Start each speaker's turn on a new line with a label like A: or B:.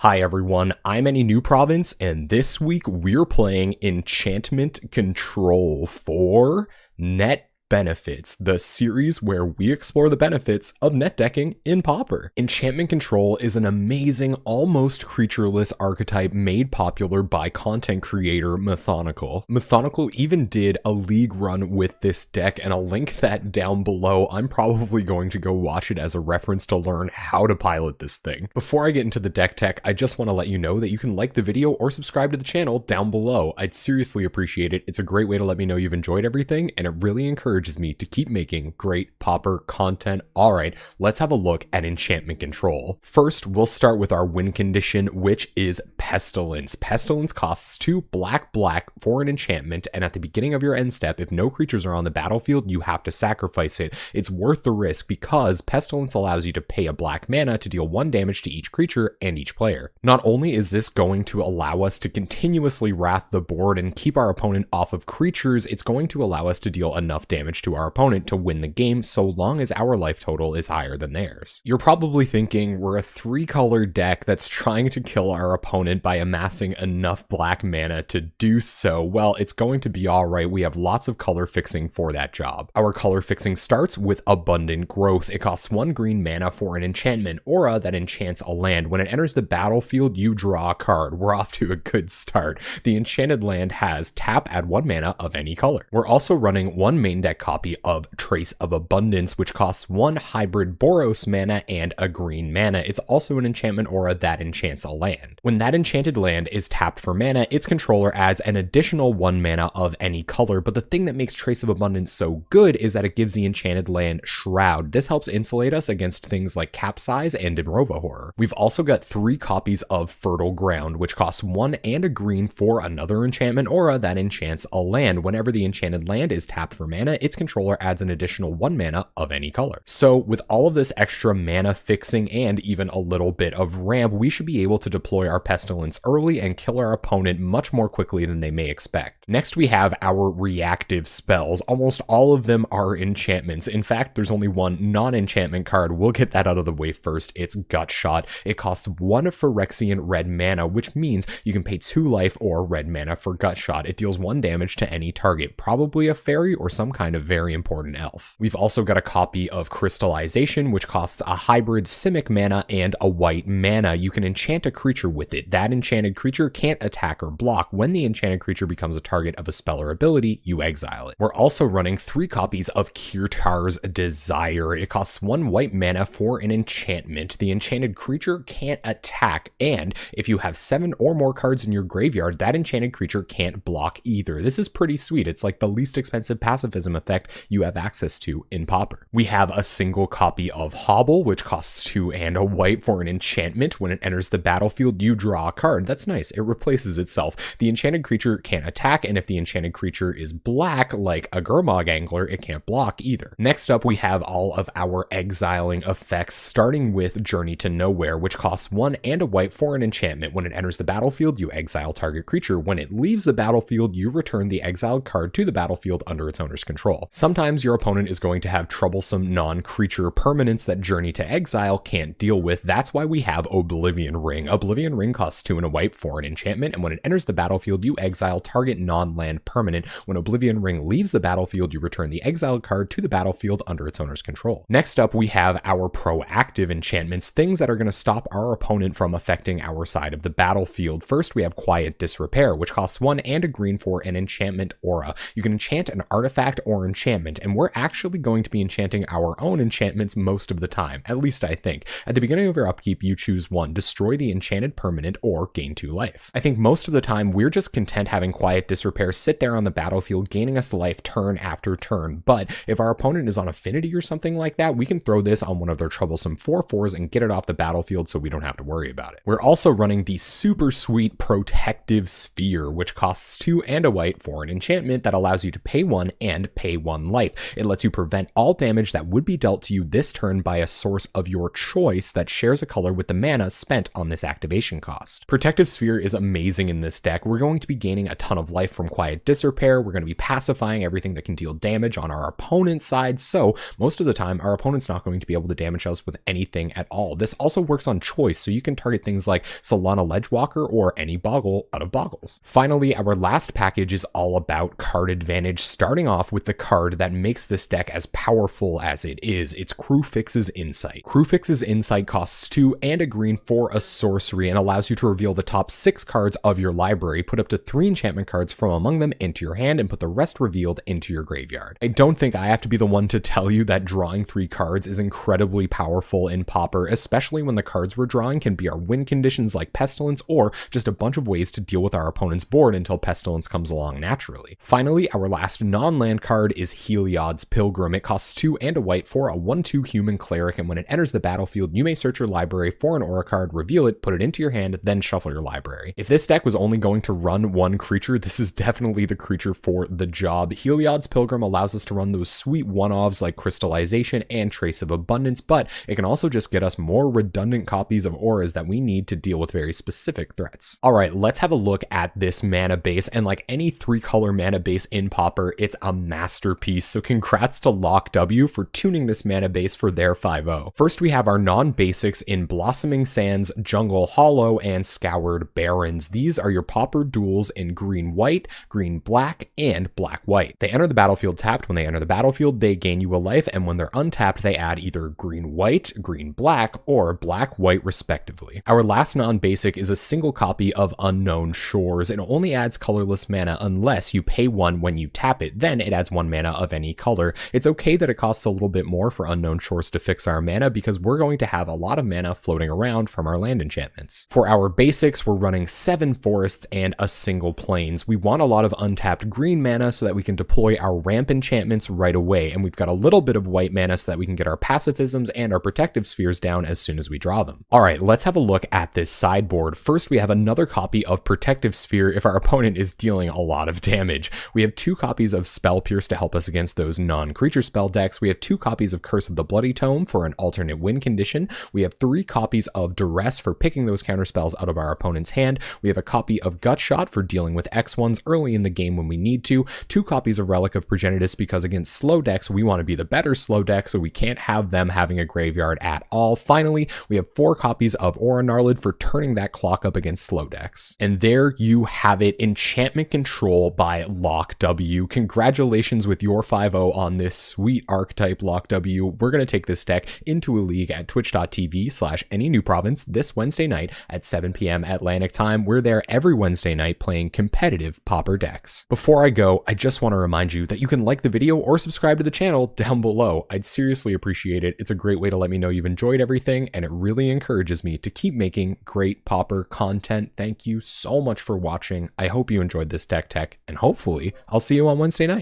A: Hi everyone, I'm Any New Province, and this week we're playing Enchantment Control for Net Benefits, the series where we explore the benefits of net decking in Pauper. Enchantment Control is an amazing, almost creatureless archetype made popular by content creator Methodical. Methodical even did a league run with this deck, and I'll link that down below. I'm probably going to go watch it as a reference to learn how to pilot this thing. Before I get into the deck tech, I just want to let you know that you can like the video or subscribe to the channel down below. I'd seriously appreciate it. It's a great way to let me know you've enjoyed everything, and it really encourages me to keep making great Pauper content. Alright, let's have a look at Enchantment Control. First, we'll start with our win condition, which is Pestilence. Pestilence costs 2 black for an enchantment, and at the beginning of your end step, if no creatures are on the battlefield, you have to sacrifice it. It's worth the risk because Pestilence allows you to pay a black mana to deal 1 damage to each creature and each player. Not only is this going to allow us to continuously wrath the board and keep our opponent off of creatures, it's going to allow us to deal enough damage to our opponent to win the game so long as our life total is higher than theirs. You're probably thinking we're a 3-color deck that's trying to kill our opponent by amassing enough black mana to do so. Well, it's going to be alright. We have lots of color fixing for that job. Our color fixing starts with Abundant Growth. It costs 1 green mana for an enchantment aura that enchants a land. When it enters the battlefield, you draw a card. We're off to a good start. The enchanted land has tap, add 1 mana of any color. We're also running 1 main deck copy of Trace of Abundance, which costs 1 hybrid Boros mana and a green mana. It's also an enchantment aura that enchants a land. When that enchanted land is tapped for mana, its controller adds an additional 1 mana of any color, but the thing that makes Trace of Abundance so good is that it gives the enchanted land Shroud. This helps insulate us against things like Capsize and Imrova Horror. We've also got 3 copies of Fertile Ground, which costs 1 and a green for another enchantment aura that enchants a land. Whenever the enchanted land is tapped for mana, its controller adds an additional 1 mana of any color. So with all of this extra mana fixing and even a little bit of ramp, we should be able to deploy our Pestilence early and kill our opponent much more quickly than they may expect. Next, we have our reactive spells. Almost all of them are enchantments. In fact, there's only 1 non-enchantment card. We'll get that out of the way first. It's Gut Shot. It costs 1 Phyrexian red mana, which means you can pay 2 life or red mana for Gut Shot. It deals 1 damage to any target, probably a fairy or some kind of very important elf. We've also got a copy of Crystallization, which costs a hybrid Simic mana and a white mana. You can enchant a creature with it. That enchanted creature can't attack or block. When the enchanted creature becomes a target of a spell or ability, you exile it. We're also running 3 copies of Kirtar's Desire. It costs 1 white mana for an enchantment. The enchanted creature can't attack, and if you have 7 or more cards in your graveyard, that enchanted creature can't block either. This is pretty sweet. It's like the least expensive pacifism effect you have access to in Pauper. We have a single copy of Hobble, which costs 2 and a white for an enchantment. When it enters the battlefield, you draw a card. That's nice. It replaces itself. The enchanted creature can't attack, and if the enchanted creature is black, like a Gurmag Angler, it can't block either. Next up, we have all of our exiling effects, starting with Journey to Nowhere, which costs 1 and a white for an enchantment. When it enters the battlefield, you exile target creature. When it leaves the battlefield, you return the exiled card to the battlefield under its owner's control. Sometimes your opponent is going to have troublesome non-creature permanents that Journey to Exile can't deal with. That's why we have Oblivion Ring. Oblivion Ring costs 2 and a white for an enchantment, and when it enters the battlefield, you exile target non-land permanent. When Oblivion Ring leaves the battlefield, you return the exiled card to the battlefield under its owner's control. Next up, we have our proactive enchantments, things that are going to stop our opponent from affecting our side of the battlefield. First, we have Quiet Disrepair, which costs 1 and a green for an enchantment aura. You can enchant an artifact or enchantment, and we're actually going to be enchanting our own enchantments most of the time, at least I think. At the beginning of your upkeep, you choose 1, destroy the enchanted permanent or gain 2 life. I think most of the time we're just content having Quiet Disrepair sit there on the battlefield, gaining us life turn after turn, but if our opponent is on Affinity or something like that, we can throw this on one of their troublesome 4/4s and get it off the battlefield so we don't have to worry about it. We're also running the super sweet Protective Sphere, which costs 2 and a white for an enchantment that allows you to pay 1 and pay pay 1 life. It lets you prevent all damage that would be dealt to you this turn by a source of your choice that shares a color with the mana spent on this activation cost. Protective Sphere is amazing in this deck. We're going to be gaining a ton of life from Quiet Disrepair. We're going to be pacifying everything that can deal damage on our opponent's side, so most of the time our opponent's not going to be able to damage us with anything at all. This also works on choice, so you can target things like Solana Ledgewalker or any Boggle out of Boggles. Finally, our last package is all about card advantage, starting off with the card that makes this deck as powerful as it is. It's Crewfix's Insight. Crewfix's Insight costs 2 and a green for a sorcery and allows you to reveal the top 6 cards of your library, put up to 3 enchantment cards from among them into your hand, and put the rest revealed into your graveyard. I don't think I have to be the one to tell you that drawing 3 cards is incredibly powerful in Pauper, especially when the cards we're drawing can be our win conditions like Pestilence, or just a bunch of ways to deal with our opponent's board until Pestilence comes along naturally. Finally, our last non-land card is Heliod's Pilgrim. It costs 2 and a white for a 1/2 human cleric, and when it enters the battlefield, you may search your library for an aura card, reveal it, put it into your hand, then shuffle your library. If this deck was only going to run 1 creature, this is definitely the creature for the job. Heliod's Pilgrim allows us to run those sweet one-offs like Crystallization and Trace of Abundance, but it can also just get us more redundant copies of auras that we need to deal with very specific threats. Alright, let's have a look at this mana base, and like any 3-color mana base in Pauper, it's a masterpiece, so congrats to Lock W for tuning this mana base for their 5-0. First, we have our non-basics in Blossoming Sands, Jungle Hollow, and Scoured Barrens. These are your Pauper duels in green-white, green-black, and black-white. They enter the battlefield tapped. When they enter the battlefield, they gain you a life, and when they're untapped, they add either green-white, green-black, or black-white respectively. Our last non-basic is a single copy of Unknown Shores. It only adds colorless mana unless you pay 1 when you tap it, then it adds 1 mana of any color. It's okay that it costs a little bit more for Unknown Shores to fix our mana because we're going to have a lot of mana floating around from our land enchantments. For our basics, we're running 7 forests and a single plains. We want a lot of untapped green mana so that we can deploy our ramp enchantments right away, and we've got a little bit of white mana so that we can get our pacifisms and our protective spheres down as soon as we draw them. Alright, let's have a look at this sideboard. First, we have another copy of Protective Sphere if our opponent is dealing a lot of damage. We have 2 copies of Spell Pierce to help us against those non-creature spell decks. We have 2 copies of Curse of the Bloody Tome for an alternate win condition. We have 3 copies of Duress for picking those counterspells out of our opponent's hand. We have a copy of Gutshot for dealing with X1s early in the game when we need to. 2 copies of Relic of Progenitus because against slow decks, we want to be the better slow deck, so we can't have them having a graveyard at all. Finally, we have 4 copies of Aura Gnarlid for turning that clock up against slow decks. And there you have it, Enchantment Control by Lock W. Congratulations with your 5-0 on this sweet archetype, Lock W. We're going to take this deck into a league at twitch.tv/AnyNewProvince this Wednesday night at 7 p.m. Atlantic time. We're there every Wednesday night playing competitive Pauper decks. Before I go, I just want to remind you that you can like the video or subscribe to the channel down below. I'd seriously appreciate it. It's a great way to let me know you've enjoyed everything, and it really encourages me to keep making great Pauper content. Thank you so much for watching. I hope you enjoyed this deck tech, and hopefully I'll see you on Wednesday night.